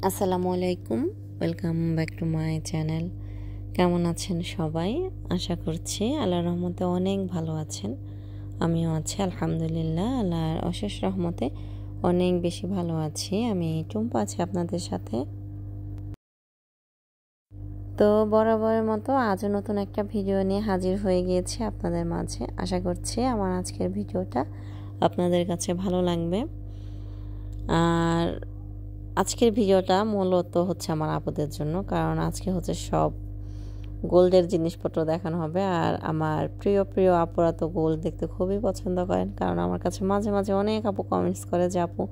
আসসালামু আলাইকুম, welcome back to my channel. কেমন আছেন সবাই? আশা করছি আল্লাহর রহমতে অনেক ভালো আছেন। আমিও আছি আলহামদুলিল্লাহ, আল্লাহর অশেষ রহমতে অনেক বেশি ভালো আছি। আমি টুম্পা আছি আপনাদের সাথে। তো বরাবরের মতো আজও নতুন একটা ভিডিও নিয়ে হাজির হয়ে গিয়েছি আপনাদের মাঝে। আশা করছি আমার আজকের ভিডিওটা আপনাদের কাছে ভালো লাগবে। আর আজকের ভিডিওটা মূলত হচ্ছে আমার আপুদের জন্য, কারণ আজকে হচ্ছে সব গোল্ডের জিনিসপত্র দেখানো হবে। আর আমার প্রিয় প্রিয় আপুরা তো গোল্ড দেখতে খুবই পছন্দ করেন, কারণ আমার কাছে মাঝে মাঝে অনেক আপু কমেন্টস করে যে আপু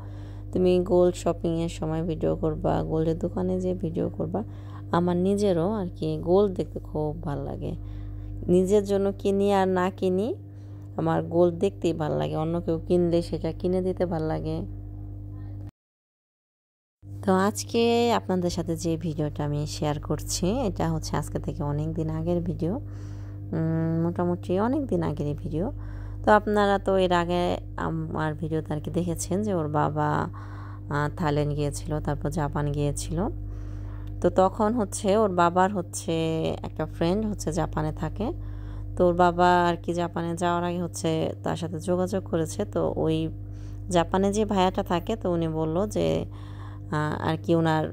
তুমি গোল্ড শপিংয়ের সময় ভিডিও করবা, গোল্ডের দোকানে যে ভিডিও করবা। আমার নিজেরও আর কি গোল্ড দেখতে খুব ভালো লাগে। নিজের জন্য কিনি আর না কিনি, আমার গোল্ড দেখতেই ভালো লাগে। অন্য কেউ কিনলে সেটা কিনে দিতে ভালো লাগে। তো আজকে আপনাদের সাথে যে ভিডিওটা আমি শেয়ার করছি, এটা হচ্ছে আজকে থেকে অনেক দিন আগের ভিডিও, মোটামুটি অনেক দিন আগেরই ভিডিও। তো আপনারা তো এর আগে আমার ভিডিওতে আর কি দেখেছেন যে ওর বাবা থাইল্যান্ড গিয়েছিল, তারপর জাপান গিয়েছিল। তো তখন হচ্ছে ওর বাবার হচ্ছে একটা ফ্রেন্ড হচ্ছে জাপানে থাকে। তো ওর বাবা আর কি জাপানে যাওয়ার আগে হচ্ছে তার সাথে যোগাযোগ করেছে। তো ওই জাপানে যে ভাইয়াটা থাকে, তো উনি বলল যে আর কি ওনার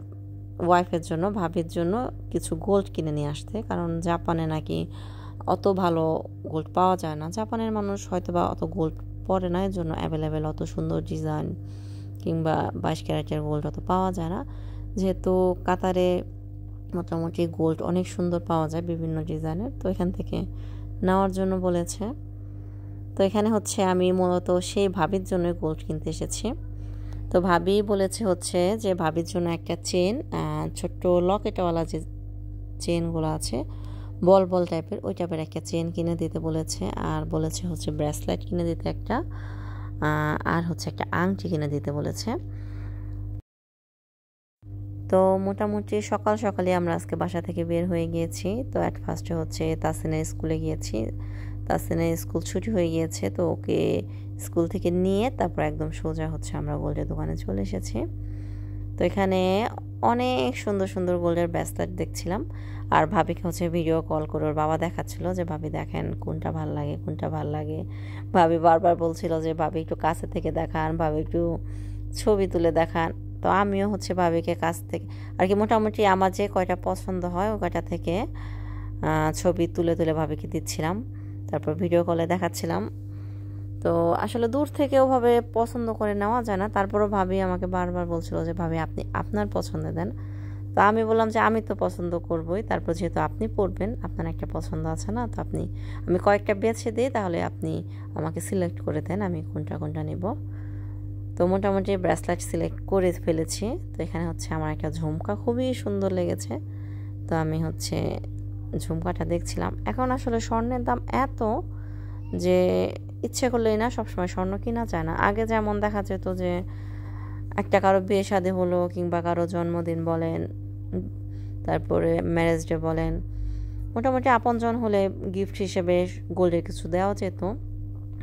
ওয়াইফের জন্য, ভাবির জন্য কিছু গোল্ড কিনে নিয়ে আসতে, কারণ জাপানে নাকি অত ভালো গোল্ড পাওয়া যায় না। জাপানের মানুষ হয়তো বা অত গোল্ড পরে না, এর জন্য অ্যাভেলেবেল অত সুন্দর ডিজাইন কিংবা 22 ক্যারেটের গোল্ড অত পাওয়া যায় না। যেহেতু কাতারে মোটামুটি গোল্ড অনেক সুন্দর পাওয়া যায় বিভিন্ন ডিজাইনের, তো এখান থেকে নেওয়ার জন্য বলেছে। তো এখানে হচ্ছে আমি মূলত সেই ভাবির জন্য গোল্ড কিনতে এসেছি। তো ভাবি বলেছে হচ্ছে যে ভাবির জন্য একটা চেন, ছোট্ট লকেটওয়ালা যে চেনগুলো আছে বল বল টাইপের, ওই টাইপের একটা চেন কিনে দিতে বলেছে। আর বলেছে হচ্ছে ব্রেসলেট কিনে দিতে একটা, আর হচ্ছে একটা আংটি কিনে দিতে বলেছে। তো মোটামুটি সকাল সকালে আমরা আজকে বাসা থেকে বের হয়ে গিয়েছি। তো অ্যাট ফার্স্টে হচ্ছে তাসিনের স্কুলে গিয়েছি। তাসিনের স্কুল ছুটি হয়ে গিয়েছে, তো ওকে স্কুল থেকে নিয়ে তারপর একদম সোজা হচ্ছে আমরা গোল্ডের দোকানে চলে এসেছি। তো এখানে অনেক সুন্দর সুন্দর গোল্ডের ব্রেসলেট দেখছিলাম। আর ভাবিকে হচ্ছে ভিডিও কল করে ওর বাবা দেখাচ্ছিল যে ভাবি দেখেন কোনটা ভাল লাগে, কোনটা ভাল লাগে। ভাবি বারবার বলছিল যে ভাবি একটু কাছে থেকে দেখান, ভাবি একটু ছবি তুলে দেখান। তো আমিও হচ্ছে ভাবিকে কাছ থেকে আর কি মোটামুটি আমার যে কয়টা পছন্দ হয় ওই কয়টা থেকে ছবি তুলে তুলে ভাবিকে দিচ্ছিলাম, তারপর ভিডিও কলে দেখাচ্ছিলাম। তো আসলে দূর থেকে ওভাবে পছন্দ করে নেওয়া যায় না, তারপরও ভাবি আমাকে বারবার বলছিল যে ভাবি আপনি আপনার পছন্দে দেন। তো আমি বললাম যে আমি তো পছন্দ করবই, তারপর যেহেতু আপনি পরবেন আপনার একটা পছন্দ আছে না, তো আমি কয়েকটা বেছে দিই, তাহলে আপনি আমাকে সিলেক্ট করে দেন আমি কোনটা কোনটা নেব। তো মোটামুটি ব্রেসলেট সিলেক্ট করে ফেলেছি। তো এখানে হচ্ছে আমার একটা ঝুমকা খুবই সুন্দর লেগেছে, তো আমি হচ্ছে ঝুমকাটা দেখছিলাম। এখন আসলে স্বর্ণের দাম এত যে ইচ্ছে করলেই না সবসময় স্বর্ণ কিনা যায় না। আগে যেমন দেখা যেত যে একটা কারো বিয়ে শাদী হলো কিংবা কারো জন্মদিন বলেন, তারপরে ম্যারেজ ডে বলেন, মোটামুটি আপনজন হলে গিফট হিসেবে গোল্ডের কিছু দেওয়া যেত।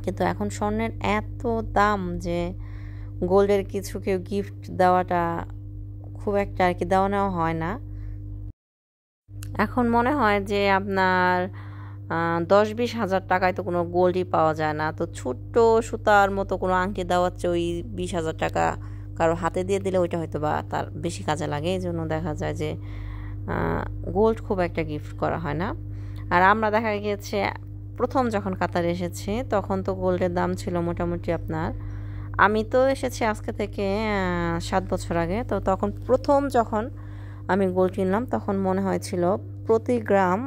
কিন্তু এখন স্বর্ণের এত দাম যে গোল্ডের কিছু কেউ গিফট দেওয়াটা খুব একটা আর কি দেওয়া নেওয়া হয় না। এখন মনে হয় যে আপনার 10-20 হাজার টাকায় তো কোনো গোল্ডই পাওয়া যায় না। তো ছোট্ট সুতার মতো কোনো আংটি দেওয়া হচ্ছে, ওই 20,000 টাকা কারো হাতে দিয়ে দিলে ওইটা হয়তো বা তার বেশি কাজে লাগে। এই জন্য দেখা যায় যে গোল্ড খুব একটা গিফট করা হয় না। আর আমরা দেখা গিয়েছে প্রথম যখন কাতারে এসেছি তখন তো গোল্ডের দাম ছিল মোটামুটি আপনার, আমি তো এসেছি আজকে থেকে 7 বছর আগে। তো তখন প্রথম যখন আমি গোল্ড কিনলাম তখন মনে হয়েছিল প্রতি গ্রাম,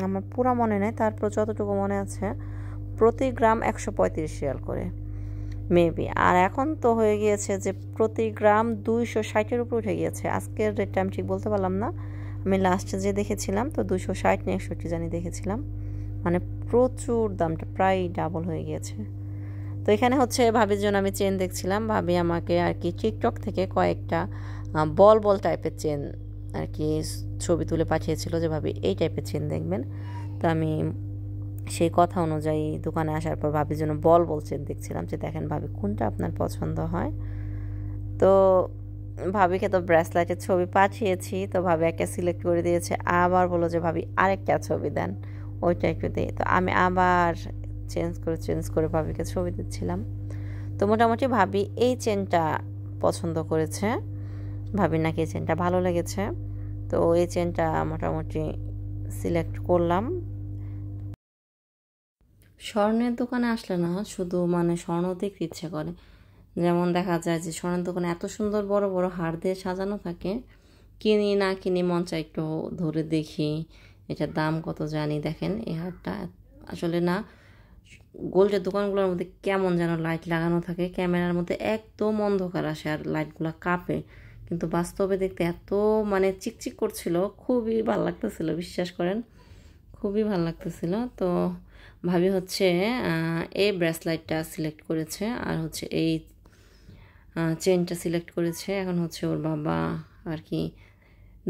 আমার পুরো মনে নেই, তারপর যতটুকু মনে আছে প্রতি গ্রাম 135 রিয়াল করে মেবি। আর এখন তো হয়ে গিয়েছে যে প্রতি গ্রাম 260-এর উপর উঠে গিয়েছে। আজকের রেটটা আমি ঠিক বলতে পারলাম না, আমি লাস্টে যে দেখেছিলাম তো 260 না 61 জানি দেখেছিলাম, মানে প্রচুর দামটা প্রায় ডাবল হয়ে গিয়েছে। তো এখানে হচ্ছে ভাবির জন্য আমি চেন দেখছিলাম। ভাবি আমাকে আর কি টিকটক থেকে কয়েকটা বল বল টাইপের চেন আর কি ছবি তুলে পাঠিয়েছিল যে ভাবি এই টাইপের চেন দেখবেন। তো আমি সেই কথা অনুযায়ী দোকানে আসার পর ভাবির জন্য বল বল চেন দেখছিলাম যে দেখেন ভাবি কোনটা আপনার পছন্দ হয়। তো ভাবিকে তো ব্রেসলেটের ছবি পাঠিয়েছি, তো ভাবি একটা সিলেক্ট করে দিয়েছে, আবার বললো যে ভাবি আরেকটা ছবি দেন, ওইটা একটু দিই। তো আমি আবার চেঞ্জ করে ভাবিকে ছবি দিচ্ছিলাম। তো মোটামুটি ভাবি এই চেনটা পছন্দ করেছে, ভাবির নাকি এই চেনটা ভালো লেগেছে, তো এই চেনটা মোটামুটি সিলেক্ট করলাম। স্বর্ণের দোকানে আসলে না শুধু মানে স্বর্ণ দেখতে ইচ্ছে করে, যেমন দেখা যায় যে স্বর্ণের দোকানে এত সুন্দর বড় বড় হার দিয়ে সাজানো থাকে, কিনি না কিনি মন চাই একটু ধরে দেখি এটার দাম কত জানি। দেখেন এই হারটা আসলে না, গোল্ডের দোকানগুলোর মধ্যে কেমন যেন লাইট লাগানো থাকে, ক্যামেরার মধ্যে একদম অন্ধকার আসে আর লাইটগুলো কাঁপে, কিন্তু বাস্তবে দেখতে এত মানে চিকচিক করছিল, খুবই ভালো লাগতেছিল, বিশ্বাস করেন খুবই ভালো লাগতেছিল। তো ভাবি হচ্ছে এই ব্রেসলাইটটা সিলেক্ট করেছে আর হচ্ছে এই চেনটা সিলেক্ট করেছে। এখন হচ্ছে ওর বাবা আর কি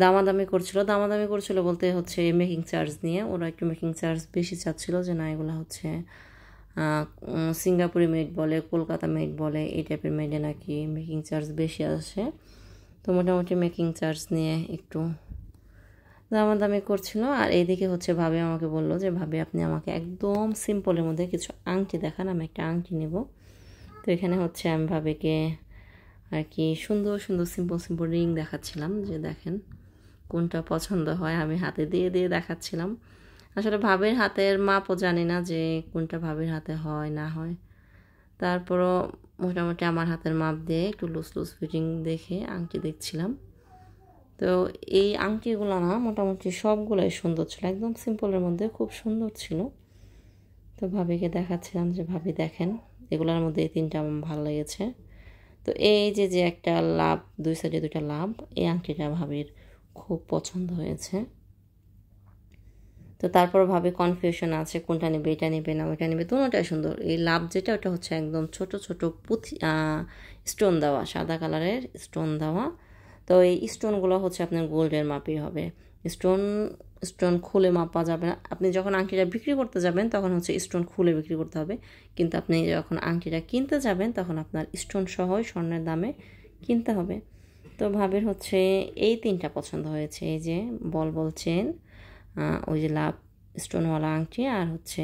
দামাদামি করছিল বলতে হচ্ছে মেকিং চার্জ নিয়ে, ওরা একটু মেকিং চার্জ বেশি চাচ্ছিল, যে না এগুলো হচ্ছে সিঙ্গাপুরি মেড বলে, কলকাতা মেড বলে, এই টাইপের মেডে নাকি মেকিং চার্জ বেশি আসে। তো মোটামুটি মেকিং চার্জ নিয়ে একটু দামাদামি করছিল। আর এইদিকে হচ্ছে ভাবি আমাকে বললো যে ভাবি আপনি আমাকে একদম সিম্পলের মধ্যে কিছু আংটি দেখান, আমি একটা আংটি নেব। তো এখানে হচ্ছে আমি ভাবিকে আর কি সুন্দর সুন্দর সিম্পল রিং দেখাচ্ছিলাম, যে দেখেন কোনটা পছন্দ হয়, আমি হাতে দিয়ে দেখাচ্ছিলাম। আসলে ভাবির হাতের মাপও জানি না যে কোনটা ভাবির হাতে হয় না হয়, তারপরও মোটামুটি আমার হাতের মাপ দিয়ে একটু লুজ ফিটিং দেখে আংটি দেখছিলাম। তো এই আংটিগুলো না মোটামুটি সবগুলোই সুন্দর ছিল, একদম সিম্পলের মধ্যে খুব সুন্দর ছিল। তো ভাবিকে দেখাচ্ছিলাম যে ভাবি দেখেন এগুলোর মধ্যে এই তিনটা আমার ভালো লেগেছে। তো এই যে একটা লাভ, দুই সাইডে দুইটা লাভ, এই আংটিটা ভাবির খুব পছন্দ হয়েছে। তো তারপর ভাবি কনফিউশন আছে কোনটা নেবে, এটা নেবে না ওইটা নেবে, দুটোটাই সুন্দর। এই লাভ যেটা ওটা হচ্ছে একদম ছোট ছোট পুঁথি স্টোন দেওয়া, সাদা কালারের স্টোন দেওয়া। তো এই স্টোনগুলো হচ্ছে আপনার গোল্ডের মাপই হবে, স্টোন খুলে মাপা যাবে না। আপনি যখন আংটিটা বিক্রি করতে যাবেন তখন হচ্ছে স্টোন খুলে বিক্রি করতে হবে, কিন্তু আপনি যখন আংটিটা কিনতে যাবেন তখন আপনার স্টোন সহ স্বর্ণের দামে কিনতে হবে। তো ভাবির হচ্ছে এই তিনটা পছন্দ হয়েছে, এই যে বল চেন, ওই যে লাভ স্টোনওয়ালা আংটি, আর হচ্ছে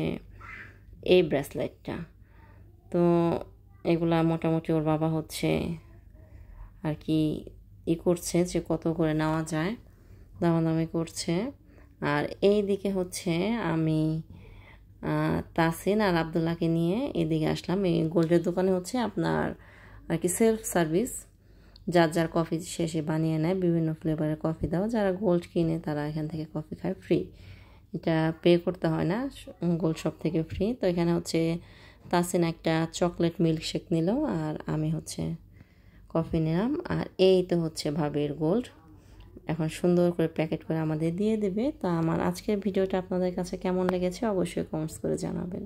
এই ব্রেসলেটটা। তো এগুলা মোটামুটি ওর বাবা হচ্ছে আর কি করছে যে কত করে নেওয়া যায়, দামাদামি করছে। আর এই দিকে হচ্ছে আমি তাসিন আর আবদুল্লাহকে নিয়ে এদিকে আসলাম। এই গোল্ডের দোকানে হচ্ছে আপনার আর কি সেলফ সার্ভিস, যার কফি শেষে বানিয়ে নেয়, বিভিন্ন ফ্লেভারের কফি দাও, যারা গোল্ড কিনে তারা এখান থেকে কফি খায় ফ্রি, এটা পে করতে হয় না, গোল্ড শপ থেকে ফ্রি। তো এখানে হচ্ছে তাসিন একটা চকলেট মিল্কশেক নিল আর আমি হচ্ছে কফি নিলাম। আর এই তো হচ্ছে ভাবির গোল্ড, এখন সুন্দর করে প্যাকেট করে আমাদের দিয়ে দেবে। তো আমার আজকের ভিডিওটা আপনাদের কাছে কেমন লেগেছে অবশ্যই কমেন্টস করে জানাবেন।